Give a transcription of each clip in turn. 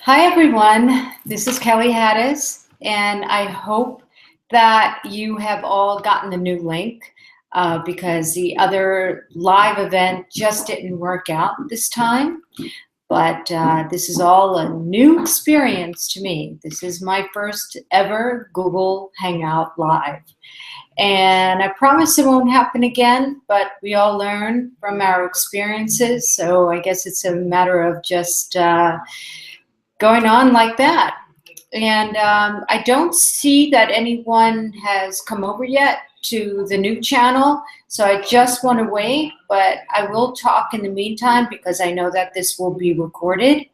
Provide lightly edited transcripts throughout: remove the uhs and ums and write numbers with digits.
Hi everyone, this is Kelly Hadous, and I hope that you have all gotten the new link because the other live event just didn't work out this time. But this is all a new experience to me. This is my first ever Google Hangout Live. And I promise it won't happen again, but we all learn from our experiences. So I guess it's a matter of just going on like that. And I don't see that anyone has come over yet to the new channel, so I just want to wait, but I will talk in the meantime because I know that this will be recorded.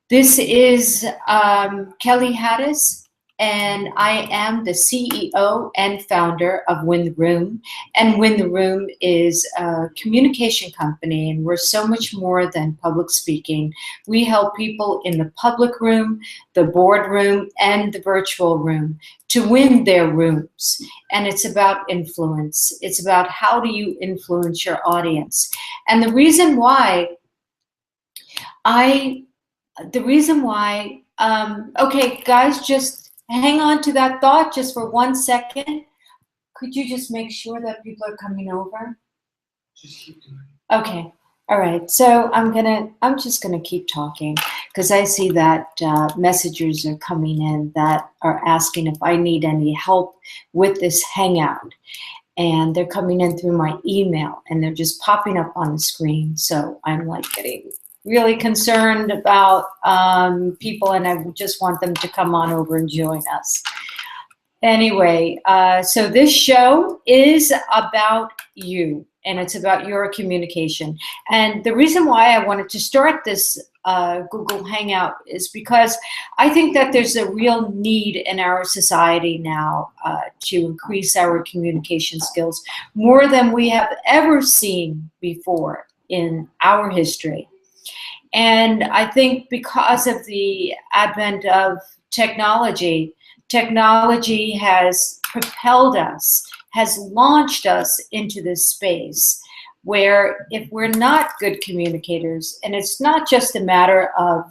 This is Kelly Hadous, and I am the CEO and founder of Win the Room. And Win the Room is a communication company, and we're so much more than public speaking. We help people in the public room, the boardroom, and the virtual room to win their rooms. And it's about influence. It's about how do you influence your audience. And the reason why okay, guys, just hang on to that thought just for 1 second. Could you just make sure that people are coming over? Just keep doing it. Okay, all right. So I'm just gonna keep talking because I see that messages are coming in that are asking if I need any help with this Hangout. And they're coming in through my email and they're just popping up on the screen. So I'm like getting really concerned about people, and I just want them to come on over and join us. Anyway, so this show is about you, and it's about your communication. And the reason why I wanted to start this Google Hangout is because I think that there's a real need in our society now to increase our communication skills more than we have ever seen before in our history. And I think because of the advent of technology, technology has propelled us, has launched us into this space where if we're not good communicators, and it's not just a matter of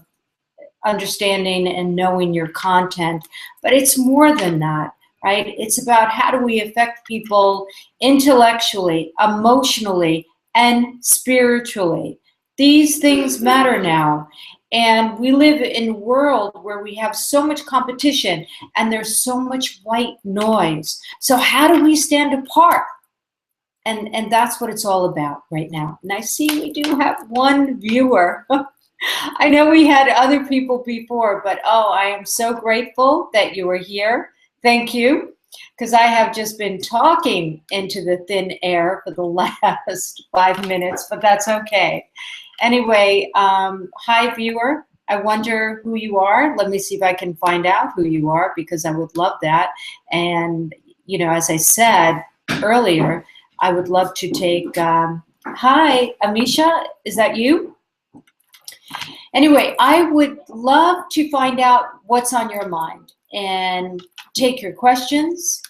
understanding and knowing your content, but it's more than that, right? It's about how do we affect people intellectually, emotionally, and spiritually. These things matter now. And we live in a world where we have so much competition and there's so much white noise. So how do we stand apart? And that's what it's all about right now. And I see we do have one viewer. I know we had other people before, but oh, I am so grateful that you are here. Thank you. Because I have just been talking into the thin air for the last 5 minutes, but that's okay. Anyway, hi viewer, I wonder who you are. Let me see if I can find out who you are because I would love that. And, you know, as I said earlier, I would love to take, hi, Amisha, is that you? Anyway, I would love to find out what's on your mind and take your questions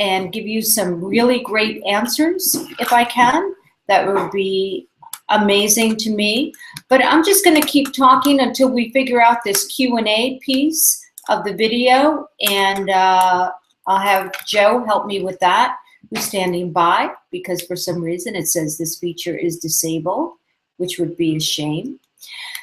and give you some really great answers if I can. That would be amazing to me. But I'm just going to keep talking until we figure out this Q&A piece of the video, and I'll have Joe help me with that, who's standing by, because for some reason it says this feature is disabled, which would be a shame.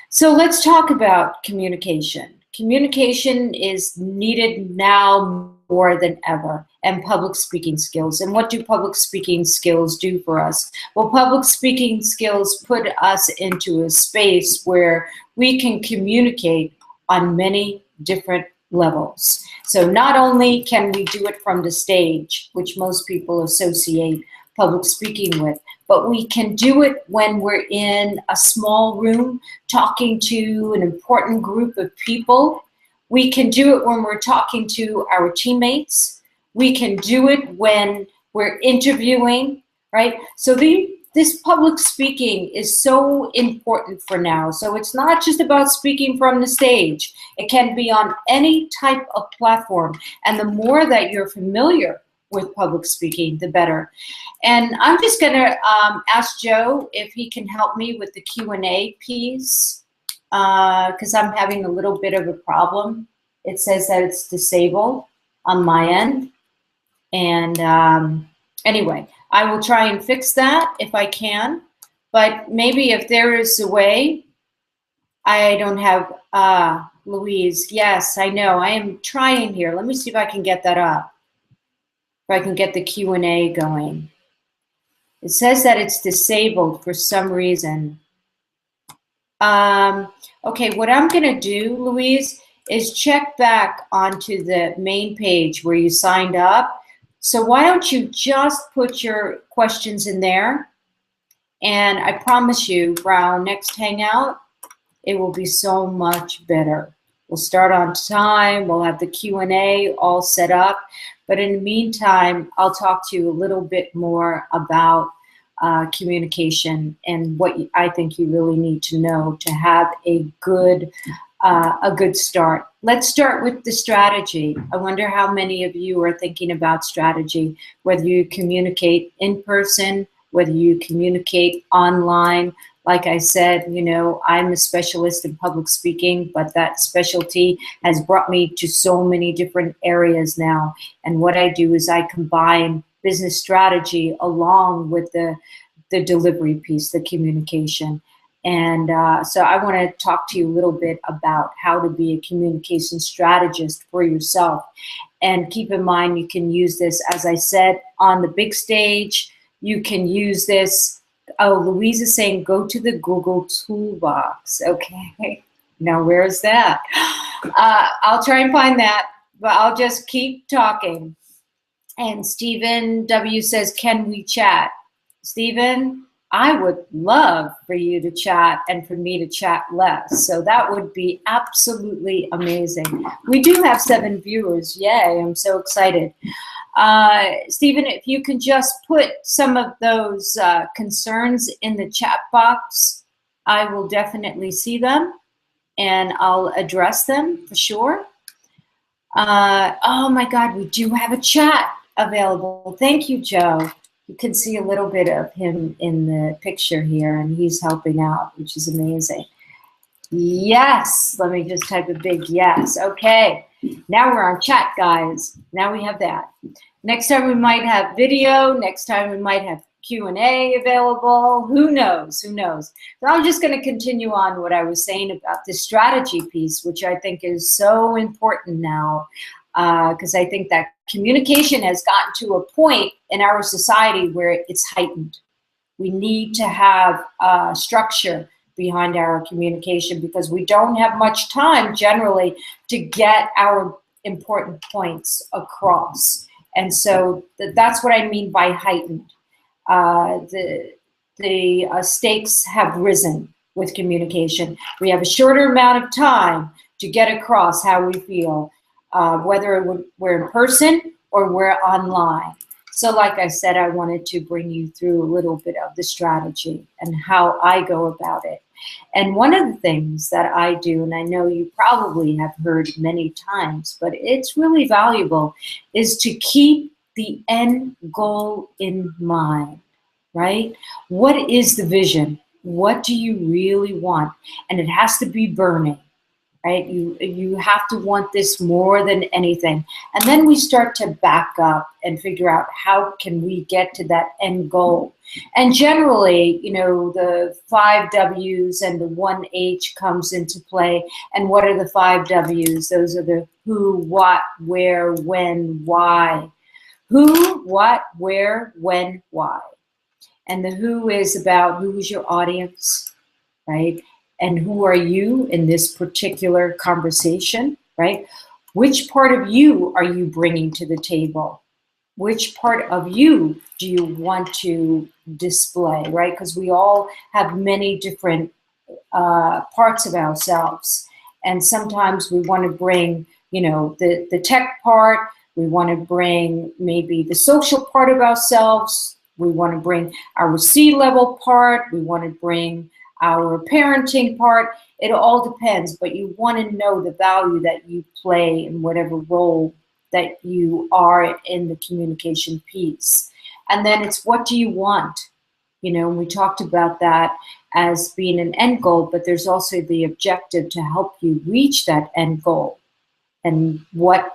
So let's talk about communication. Communication is needed now more than ever, and public speaking skills. And what do public speaking skills do for us? Well, public speaking skills put us into a space where we can communicate on many different levels. So not only can we do it from the stage, which most people associate public speaking with, but we can do it when we're in a small room talking to an important group of people. We can do it when we're talking to our teammates. We can do it when we're interviewing, right? So this public speaking is so important for now. So it's not just about speaking from the stage. It can be on any type of platform. And the more that you're familiar with public speaking, the better. And I'm just gonna ask Joe if he can help me with the Q&A piece. because I'm having a little bit of a problem. It says that it's disabled on my end. And anyway, I will try and fix that if I can. But maybe if there is a way, I don't have, Louise, yes, I know. I am trying here. Let me see if I can get that up. If I can get the Q&A going. It says that it's disabled for some reason. Okay, what I'm gonna do, Louise, is check back onto the main page where you signed up. So why don't you just put your questions in there? And I promise you, for our next Hangout, it will be so much better. We'll start on time, we'll have the Q&A all set up. But in the meantime, I'll talk to you a little bit more about communication and what I think you really need to know to have a good start. Let's start with the strategy. I wonder how many of you are thinking about strategy, whether you communicate in person, whether you communicate online. Like I said, you know, I'm a specialist in public speaking, but that specialty has brought me to so many different areas now. And what I do is I combine business strategy along with the delivery piece, the communication. And so I want to talk to you a little bit about how to be a communication strategist for yourself. And keep in mind, you can use this, as I said, on the big stage. You can use this. Oh, Louise is saying, go to the Google toolbox. Okay, now where's that? I'll try and find that, but I'll just keep talking. And Stephen W says, can we chat? Stephen, I would love for you to chat and for me to chat less. So that would be absolutely amazing. We do have 7 viewers. Yay, I'm so excited. Stephen, if you can just put some of those concerns in the chat box, I will definitely see them and I'll address them for sure. Oh my God, we do have a chat available. Thank you, Joe. You can see a little bit of him in the picture here, and he's helping out, which is amazing. Yes, let me just type a big yes. Okay, now we're on chat, guys. Now we have that. Next time we might have video. Next time we might have Q&A available. Who knows? Who knows? So I'm just going to continue on what I was saying about the strategy piece, which I think is so important now. Because I think that communication has gotten to a point in our society where it's heightened. We need to have structure behind our communication because we don't have much time generally to get our important points across. And so that's what I mean by heightened. The stakes have risen with communication. We have a shorter amount of time to get across how we feel. Whether we're in person or we're online. So like I said, I wanted to bring you through a little bit of the strategy and how I go about it. And one of the things that I do, and I know you probably have heard many times, but it's really valuable, is to keep the end goal in mind, right? What is the vision? What do you really want? And it has to be burning. Right? You have to want this more than anything. And then we start to back up and figure out how can we get to that end goal. And generally, you know, the 5 W's and the 1 H comes into play. And what are the 5 W's? Those are the who, what, where, when, why. Who, what, where, when, why. And the who is about who is your audience, right? And who are you in this particular conversation, right? Which part of you are you bringing to the table? Which part of you do you want to display, right? Because we all have many different parts of ourselves. And sometimes we want to bring, you know, the tech part. We want to bring maybe the social part of ourselves. We want to bring our C-level part. We want to bring our parenting part. It all depends, but you want to know the value that you play in whatever role that you are in the communication piece. And then it's what do you want? You know, we talked about that as being an end goal, but there's also the objective to help you reach that end goal. And what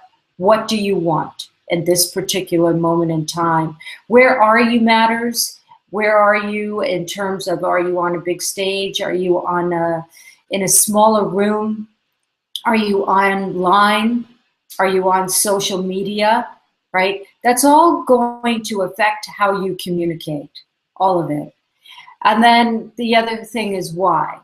do you want in this particular moment in time? Where are you matters. Where are you in terms of, are you on a big stage? Are you in a smaller room? Are you online? Are you on social media? Right? That's all going to affect how you communicate, all of it. And then the other thing is why.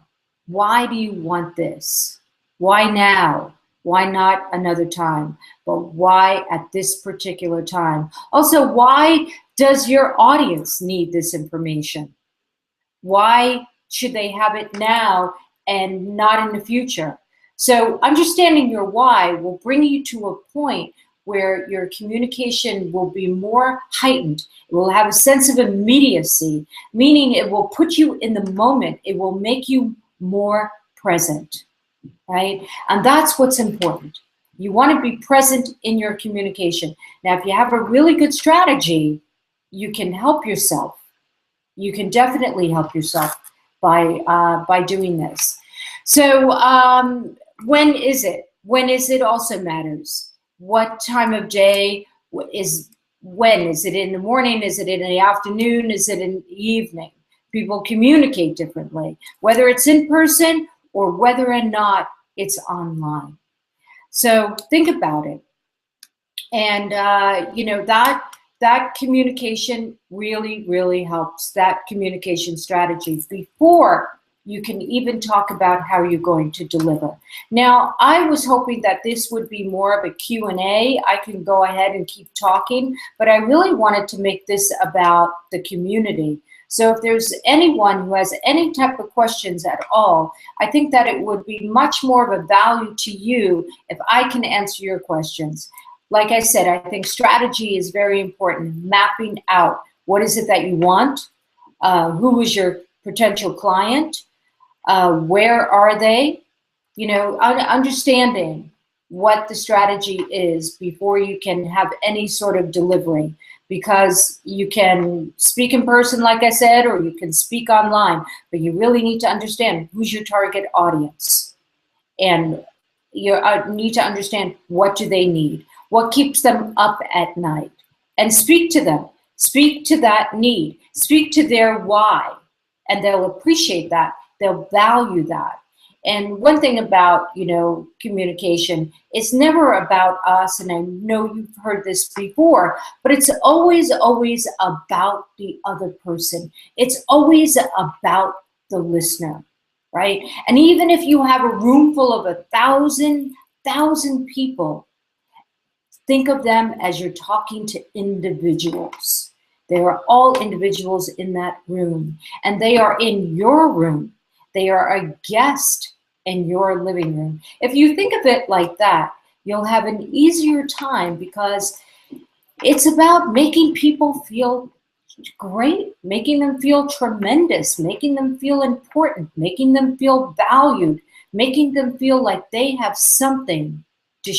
Why do you want this? Why now? Why not another time? But why at this particular time? Also, why does your audience need this information? Why should they have it now and not in the future? So understanding your why will bring you to a point where your communication will be more heightened. It will have a sense of immediacy, meaning it will put you in the moment. It will make you more present, right? And that's what's important. You want to be present in your communication. Now, if you have a really good strategy, you can help yourself. You can definitely help yourself by doing this. So when is it? When is it also matters. What time of day is when? Is it in the morning? Is it in the afternoon? Is it in the evening? People communicate differently, whether it's in person or whether or not it's online. So think about it. And, you know, that communication really, really helps, that communication strategy, before you can even talk about how you're going to deliver. Now, I was hoping that this would be more of a Q&A. I can go ahead and keep talking, but I really wanted to make this about the community. So if there's anyone who has any type of questions at all, I think that it would be much more of a value to you if I can answer your questions. Like I said, I think strategy is very important. Mapping out what is it that you want, who is your potential client, where are they, you know, understanding what the strategy is before you can have any sort of delivery. Because you can speak in person, like I said, or you can speak online, but you really need to understand who's your target audience. And you need to understand, what do they need? What keeps them up at night? And speak to them. Speak to that need. Speak to their why. And they'll appreciate that. They'll value that. And one thing about, you know, communication, it's never about us, and I know you've heard this before, but it's always, always about the other person. It's always about the listener, right? And even if you have a room full of 1,000 people, think of them as you're talking to individuals. They are all individuals in that room, and they are in your room. They are a guest in your living room. If you think of it like that, you'll have an easier time, because it's about making people feel great, making them feel tremendous, making them feel important, making them feel valued, making them feel like they have something to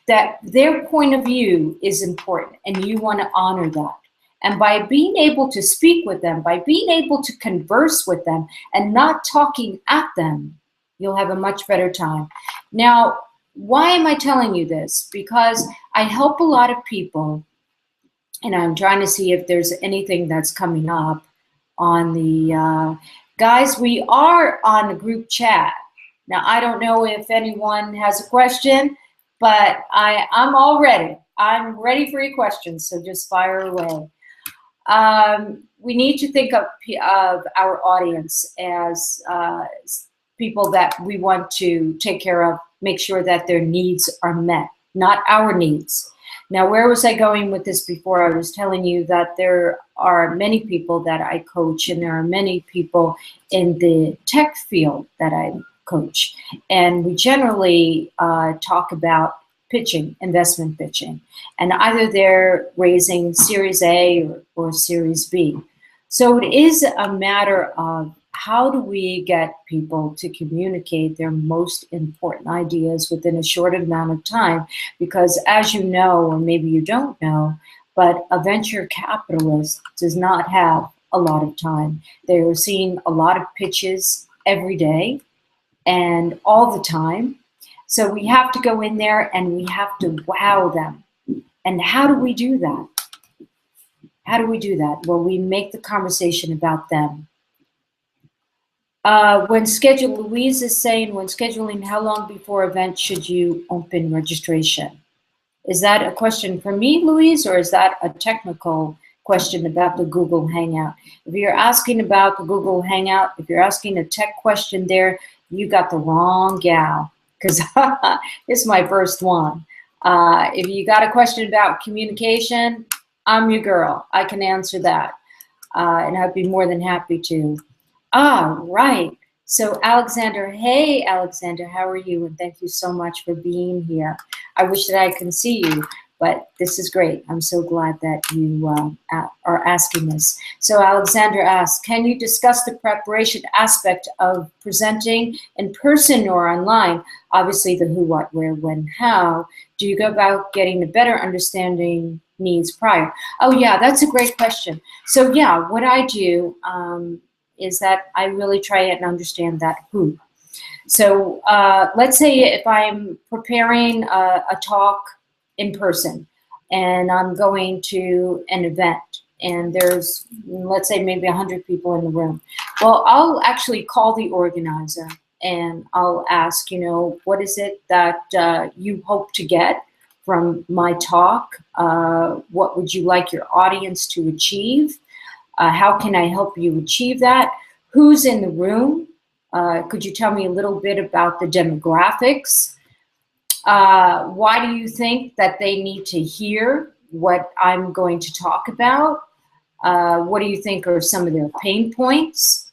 that their point of view is important, and you want to honor that. And by being able to speak with them, by being able to converse with them and not talking at them, you'll have a much better time. Now, why am I telling you this? Because I help a lot of people, and I'm trying to see if there's anything that's coming up on the, guys, we are on the group chat. Now, I don't know if anyone has a question, but I'm all ready. I'm ready for your questions, so just fire away. We need to think of our audience as people that we want to take care of, make sure that their needs are met, not our needs. Now, where was I going with this before? I was telling you that there are many people that I coach, and there are many people in the tech field that I coach. And we generally talk about pitching, investment pitching. And either they're raising Series A or Series B. So it is a matter of, how do we get people to communicate their most important ideas within a short amount of time? Because as you know, or maybe you don't know, but a venture capitalist does not have a lot of time. They're seeing a lot of pitches every day and all the time. So we have to go in there and we have to wow them. And how do we do that? How do we do that? Well, we make the conversation about them. Louise is saying, when scheduling, how long before event should you open registration? Is that a question for me, Louise, or is that a technical question about the Google Hangout? If you're asking about the Google Hangout, if you're asking a tech question there, you got the wrong gal, because it's my first one. If you got a question about communication, I'm your girl. I can answer that, and I'd be more than happy to. Right. So Alexander, hey Alexander, how are you? And thank you so much for being here. I wish that I can see you, but this is great. I'm so glad that you are asking this. So Alexander asks, can you discuss the preparation aspect of presenting in person or online? Obviously the who, what, where, when, how. Do you go about getting a better understanding needs prior? Oh yeah, that's a great question. So yeah, what I do, is that I really try and understand that who. So let's say if I'm preparing a talk in person and I'm going to an event and there's, let's say maybe 100 people in the room. Well, I'll actually call the organizer and I'll ask, you know, what is it that you hope to get from my talk? What would you like your audience to achieve? How can I help you achieve that? Who's in the room? Could you tell me a little bit about the demographics? Why do you think that they need to hear what I'm going to talk about? What do you think are some of their pain points?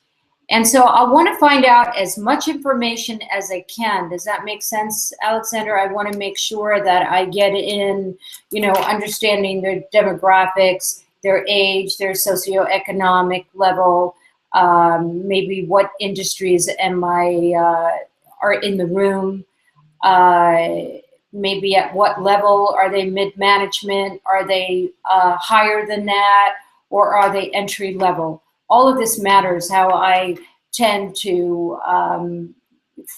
And so I want to find out as much information as I can. Does that make sense, Alexander? I want to make sure that I get in, you know, understanding their demographics, their age, their socioeconomic level, maybe what industries are in the room, maybe at what level, are they mid-management, are they higher than that, or are they entry level? All of this matters how I tend to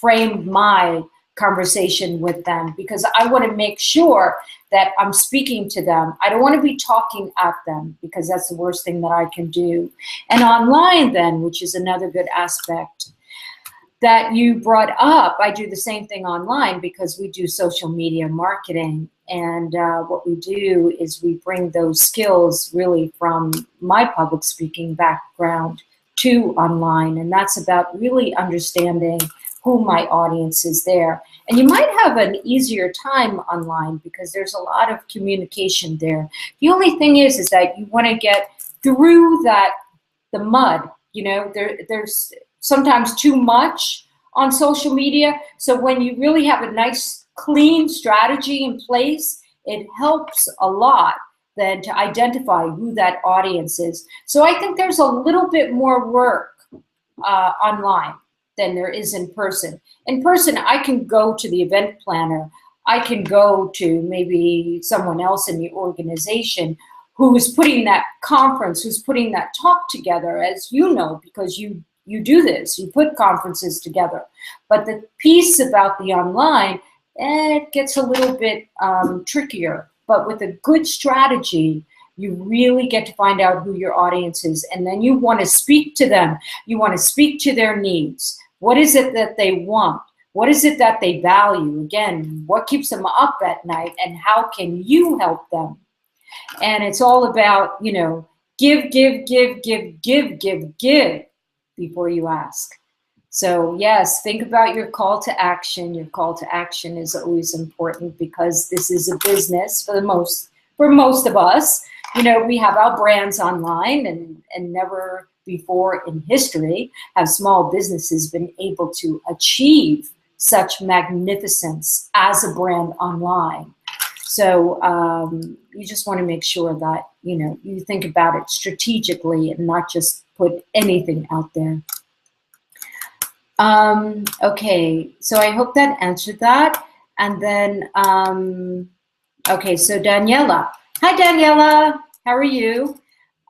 frame my conversation with them, because I want to make sure that I'm speaking to them. I don't want to be talking at them, because that's the worst thing that I can do. And online then, which is another good aspect that you brought up, I do the same thing online because we do social media marketing. And what we do is we bring those skills really from my public speaking background to online. And that's about really understanding who my audience is there. And you might have an easier time online because there's a lot of communication there. The only thing is that you want to get through the mud. You know, there's sometimes too much on social media. So when you really have a nice, clean strategy in place, it helps a lot then to identify who that audience is. So I think there's a little bit more work online than there is in person. In person, I can go to the event planner. I can go to maybe someone else in the organization who's putting that conference, who's putting that talk together, as you know, because you do this, you put conferences together. But the piece about the online, it gets a little bit trickier. But with a good strategy, you really get to find out who your audience is. And then you want to speak to them. You want to speak to their needs. What is it that they want? What is it that they value? Again, what keeps them up at night, and how can you help them? And it's all about, you know, give before you ask. So yes, think about your call to action. Your call to action is always important because this is a business for most of us. You know, we have our brands online, and never before in history have small businesses been able to achieve such magnificence as a brand online. So you just want to make sure that, you know, you think about it strategically and not just put anything out there. Okay, so I hope that answered that. And then, okay, so Daniela. Hi, Daniela. How are you?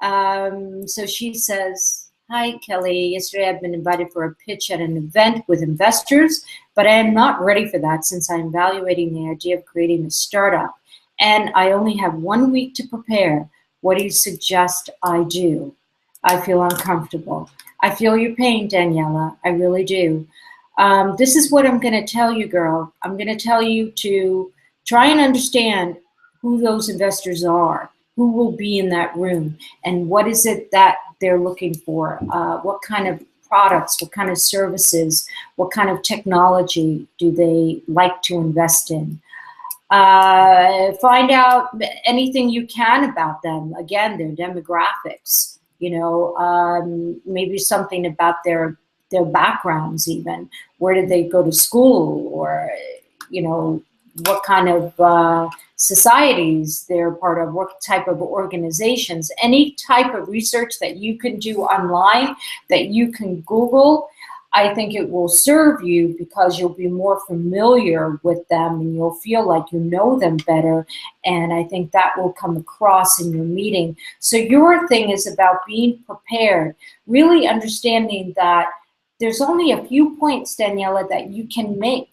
So she says, hi, Kelly. Yesterday I've been invited for a pitch at an event with investors, but I am not ready for that since I'm evaluating the idea of creating a startup. And I only have 1 week to prepare. What do you suggest I do? I feel uncomfortable. I feel your pain, Daniela. I really do. This is what I'm going to tell you, girl. I'm going to tell you to try and understand who those investors are, who will be in that room, and what is it that they're looking for, what kind of products, what kind of services, what kind of technology do they like to invest in. Find out anything you can about them. Again, their demographics, maybe something about their backgrounds even. Where did they go to school, or, what kind of societies they're part of, what type of organizations. Any type of research that you can do online, that you can Google, I think it will serve you, because you'll be more familiar with them and you'll feel like you know them better. And I think that will come across in your meeting. So your thing is about being prepared, really understanding that there's only a few points, Daniela, that you can make.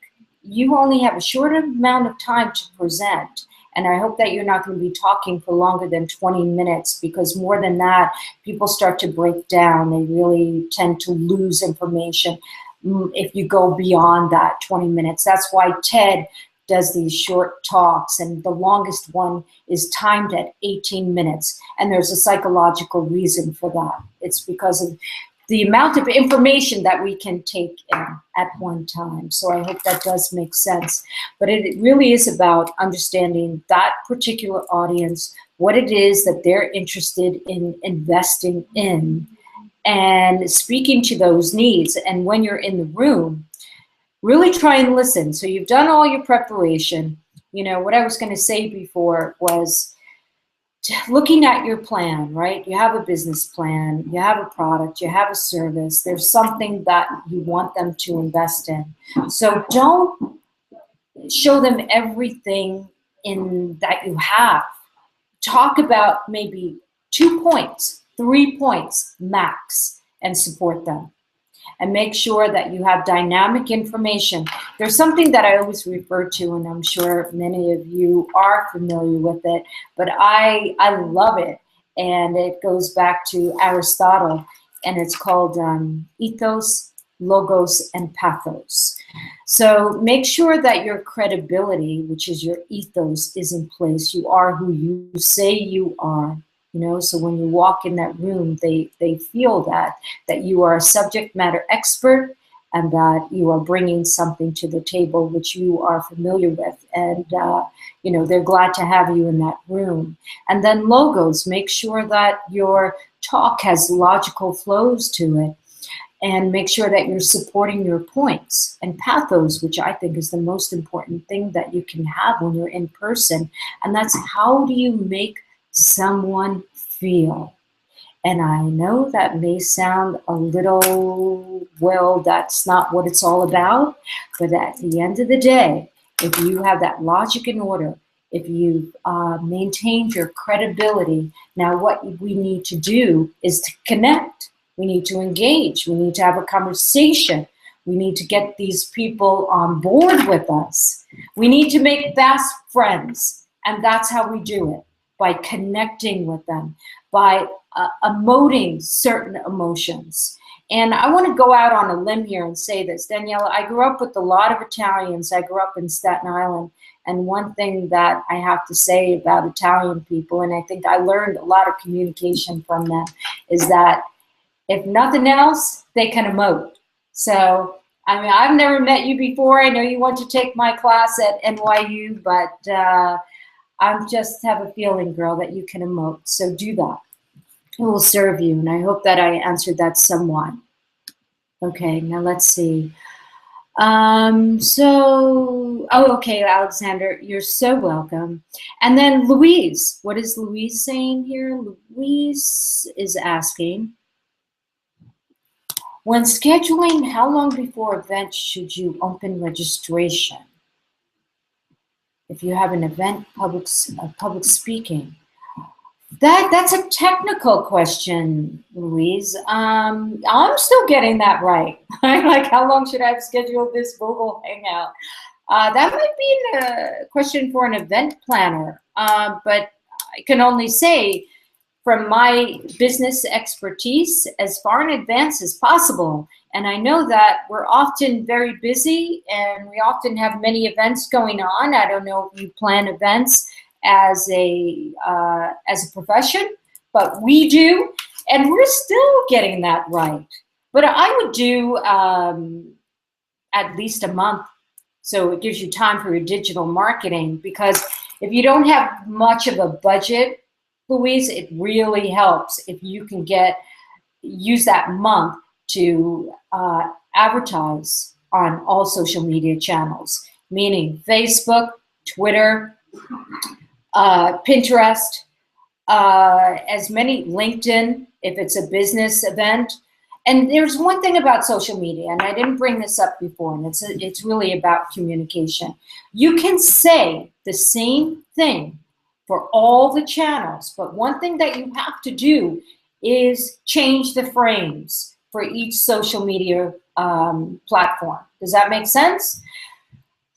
You only have a short amount of time to present. And I hope that you're not going to be talking for longer than 20 minutes, because more than that, people start to break down. They really tend to lose information if you go beyond that 20 minutes. That's why TED does these short talks, and the longest one is timed at 18 minutes. And there's a psychological reason for that. It's because of the amount of information that we can take in at one time. So I hope that does make sense. But it really is about understanding that particular audience, what it is that they're interested in investing in, and speaking to those needs. And when you're in the room, really try and listen. So you've done all your preparation. What I was going to say before was, looking at your plan, right? You have a business plan, you have a product, you have a service, there's something that you want them to invest in. So don't show them everything that you have. Talk about maybe 2 points, 3 points max, and support them. And make sure that you have dynamic information. There's something that I always refer to, and I'm sure many of you are familiar with it, but I love it. And it goes back to Aristotle, and it's called ethos, logos, and pathos. So make sure that your credibility, which is your ethos, is in place. You are who you say you are. So when you walk in that room, they feel that you are a subject matter expert, and that you are bringing something to the table which you are familiar with. And, they're glad to have you in that room. And then logos, make sure that your talk has logical flows to it, and make sure that you're supporting your points. And pathos, which I think is the most important thing that you can have when you're in person. And that's, how do you make someone feel? And I know that may sound a little, well, that's not what it's all about. But at the end of the day, if you have that logic in order, if you've maintained your credibility, now what we need to do is to connect. We need to engage. We need to have a conversation. We need to get these people on board with us. We need to make fast friends. And that's how we do it, by connecting with them, by emoting certain emotions. And I want to go out on a limb here and say this. Daniela, I grew up with a lot of Italians. I grew up in Staten Island. And one thing that I have to say about Italian people, and I think I learned a lot of communication from them, is that if nothing else, they can emote. So, I mean, I've never met you before. I know you want to take my class at NYU, but I just have a feeling, girl, that you can emote. So do that. It will serve you. And I hope that I answered that somewhat. Okay, now let's see. Okay, Alexander, you're so welcome. And then Louise, what is Louise saying here? Louise is asking, when scheduling, how long before events should you open registration? If you have an event, public speaking. That's a technical question, Louise. I'm still getting that right. Like, how long should I have scheduled this Google Hangout? That might be a question for an event planner, but I can only say from my business expertise as far in advance as possible. And I know that we're often very busy and we often have many events going on. I don't know if you plan events as a profession, but we do, and we're still getting that right. But I would do at least a month, so it gives you time for your digital marketing, because if you don't have much of a budget, Louise, it really helps if you can use that month to advertise on all social media channels, meaning Facebook, Twitter, Pinterest, as many, LinkedIn, if it's a business event. And there's one thing about social media, and I didn't bring this up before, and it's really about communication. You can say the same thing for all the channels, but one thing that you have to do is change the frames for each social media platform. Does that make sense?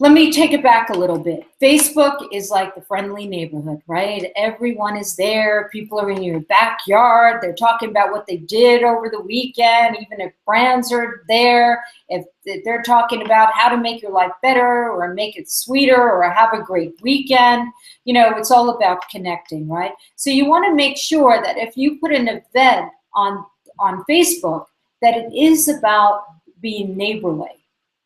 Let me take it back a little bit. Facebook is like the friendly neighborhood, right? Everyone is there. People are in your backyard. They're talking about what they did over the weekend, even if friends are there. If they're talking about how to make your life better or make it sweeter or have a great weekend, you know, it's all about connecting, right? So you want to make sure that if you put an event on Facebook, that it is about being neighborly.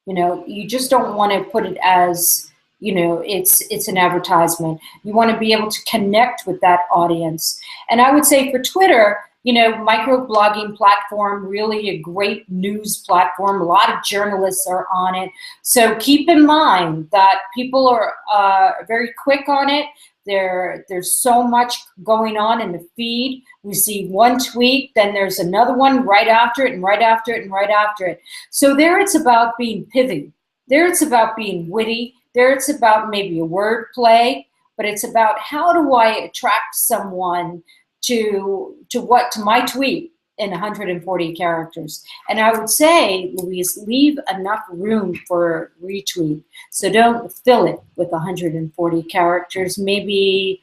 You know, you just don't want to put it as, you know, it's an advertisement. You want to be able to connect with that audience. And I would say for Twitter, you know, microblogging platform, really a great news platform. A lot of journalists are on it. So keep in mind that people are very quick on it. There's so much going on in the feed. We see one tweet, then there's another one right after it and right after it and right after it. So there it's about being pithy. There it's about being witty. There it's about maybe a word play, but it's about how do I attract someone to my tweet in 140 characters. And I would say, Louise, leave enough room for retweet. So don't fill it with 140 characters. Maybe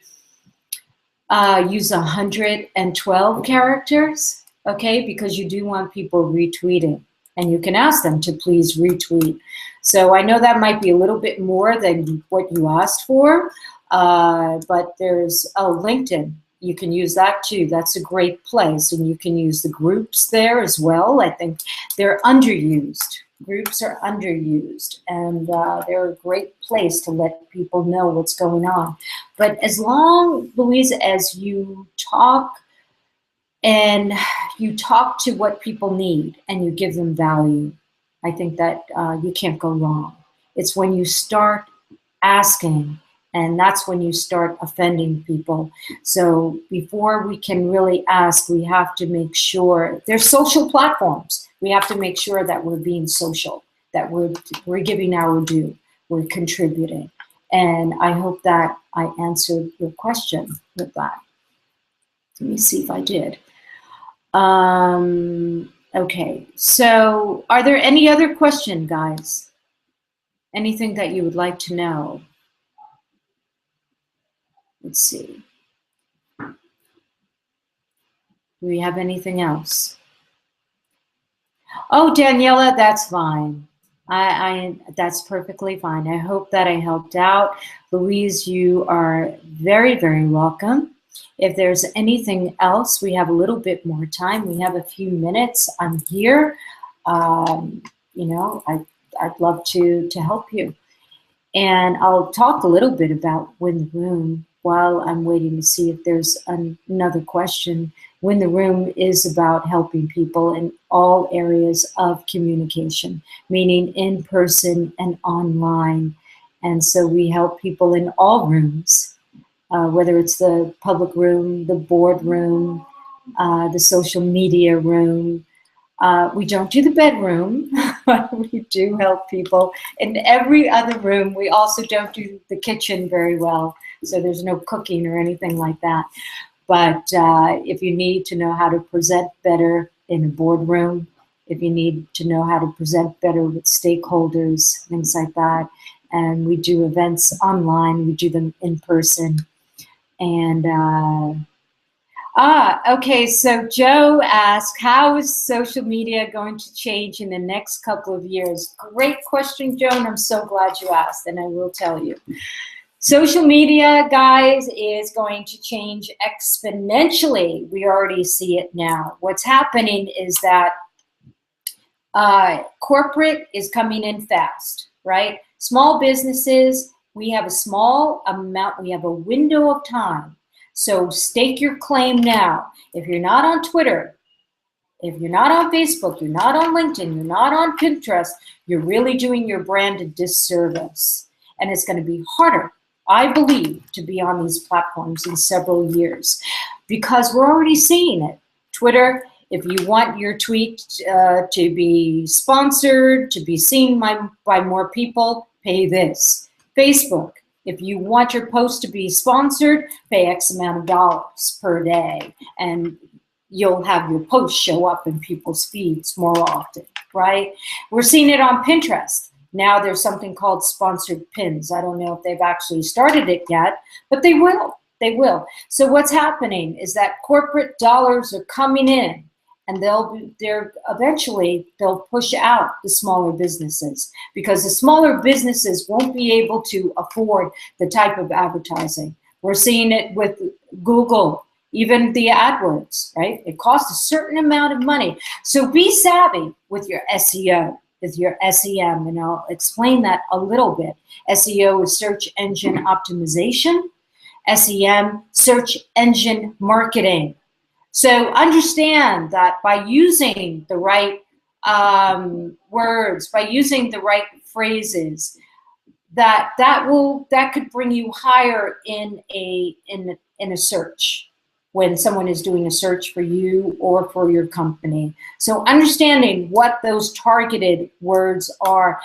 use 112 characters, okay? Because you do want people retweeting. And you can ask them to please retweet. So I know that might be a little bit more than what you asked for, but there's LinkedIn. You can use that too. That's a great place. And you can use the groups there as well. I think they're underused. Groups are underused. And they're a great place to let people know what's going on. But as long, Louise, as you talk and you talk to what people need and you give them value, I think that you can't go wrong. It's when you start asking, and that's when you start offending people. So before we can really ask, we have to make sure there's social platforms. We have to make sure that we're being social, that we're giving our due, we're contributing. And I hope that I answered your question with that. Let me see if I did. Okay, so are there any other questions, guys? Anything that you would like to know? Let's see. Do we have anything else? Oh, Daniela, that's fine. That's perfectly fine. I hope that I helped out. Louise, you are very, very welcome. If there's anything else, we have a little bit more time. We have a few minutes. I'm here. You know, I'd love to help you. And I'll talk a little bit about Win the Room while I'm waiting to see if there's another question. Win the Room is about helping people in all areas of communication, meaning in person and online. And so we help people in all rooms, whether it's the public room, the board room, the social media room. We don't do the bedroom, but we do help people in every other room. We also don't do the kitchen very well, so there's no cooking or anything like that. But if you need to know how to present better in a boardroom, if you need to know how to present better with stakeholders, things like that. And we do events online, we do them in person. And okay, so Joe asked, how is social media going to change in the next couple of years? Great question, Joe, and I'm so glad you asked, and I will tell you. Social media, guys, is going to change exponentially. We already see it now. What's happening is that corporate is coming in fast, right? Small businesses, we have a small amount, we have a window of time. So stake your claim now. If you're not on Twitter, if you're not on Facebook, you're not on LinkedIn, you're not on Pinterest, you're really doing your brand a disservice. And it's going to be harder, I believe, to be on these platforms in several years because we're already seeing it. Twitter, if you want your tweet to be sponsored, to be seen by more people, pay this. Facebook, if you want your post to be sponsored, pay X amount of dollars per day, and you'll have your post show up in people's feeds more often, right? We're seeing it on Pinterest. Now there's something called sponsored pins. I don't know if they've actually started it yet, but they will. They will. So what's happening is that corporate dollars are coming in, and eventually they'll push out the smaller businesses because the smaller businesses won't be able to afford the type of advertising. We're seeing it with Google, even the AdWords, right? It costs a certain amount of money. So be savvy with your SEO, with your SEM, and I'll explain that a little bit. SEO is search engine optimization. SEM, search engine marketing. So understand that by using the right words, by using the right phrases, that could bring you higher in a search when someone is doing a search for you or for your company. So understanding what those targeted words are.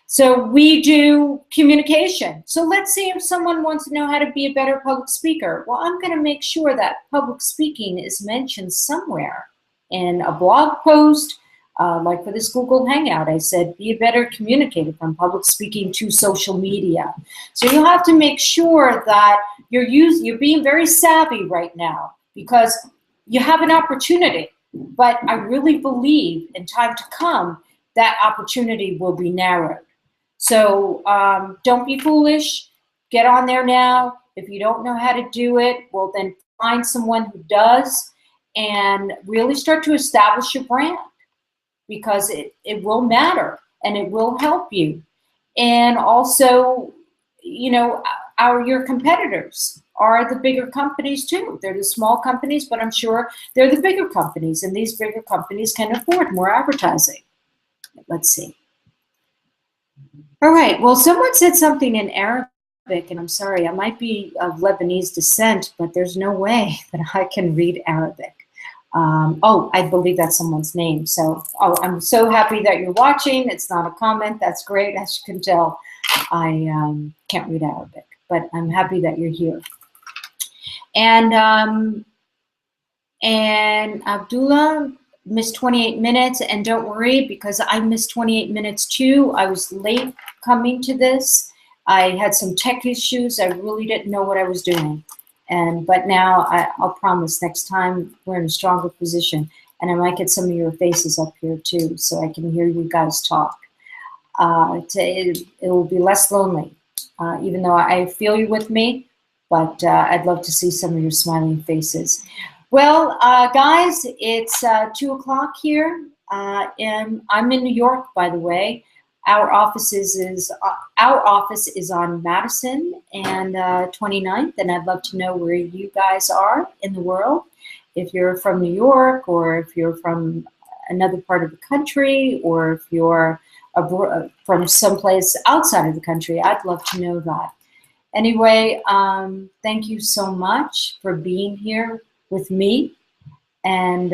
So we do communication. So let's see if someone wants to know how to be a better public speaker. Well, I'm going to make sure that public speaking is mentioned somewhere in a blog post, like for this Google Hangout. I said, be a better communicator from public speaking to social media. So you have to make sure that you're being very savvy right now because you have an opportunity. But I really believe in time to come, that opportunity will be narrowed. So don't be foolish. Get on there now. If you don't know how to do it, well, then find someone who does and really start to establish your brand because it will matter and it will help you. And also, you know, your competitors are the bigger companies too. They're the small companies, but I'm sure they're the bigger companies, and these bigger companies can afford more advertising. Let's see. All right, well, someone said something in Arabic, and I'm sorry, I might be of Lebanese descent, but there's no way that I can read Arabic. Oh, I believe that's someone's name. So, I'm so happy that you're watching. It's not a comment. That's great. As you can tell, I can't read Arabic, but I'm happy that you're here. And Abdullah missed 28 minutes, and don't worry because I missed 28 minutes too. I was late coming to this. I had some tech issues. I really didn't know what I was doing. But now I'll promise next time we're in a stronger position, and I might get some of your faces up here too so I can hear you guys talk. It will be less lonely, even though I feel you with me, but I'd love to see some of your smiling faces. Well, guys, it's 2 o'clock here, and I'm in New York, by the way. Our office is on Madison and 29th, and I'd love to know where you guys are in the world. If you're from New York, or if you're from another part of the country, or if you're from someplace outside of the country, I'd love to know that. Anyway, thank you so much for being here with me, and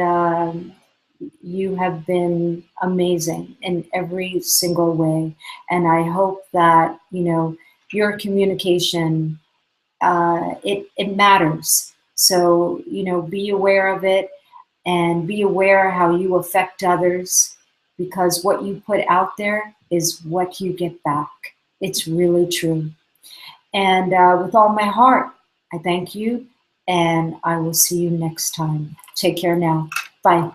you have been amazing in every single way. And I hope that, you know, your communication, it matters. So, you know, be aware of it and be aware how you affect others, because what you put out there is what you get back. It's really true. And with all my heart, I thank you, and I will see you next time. Take care now. Bye.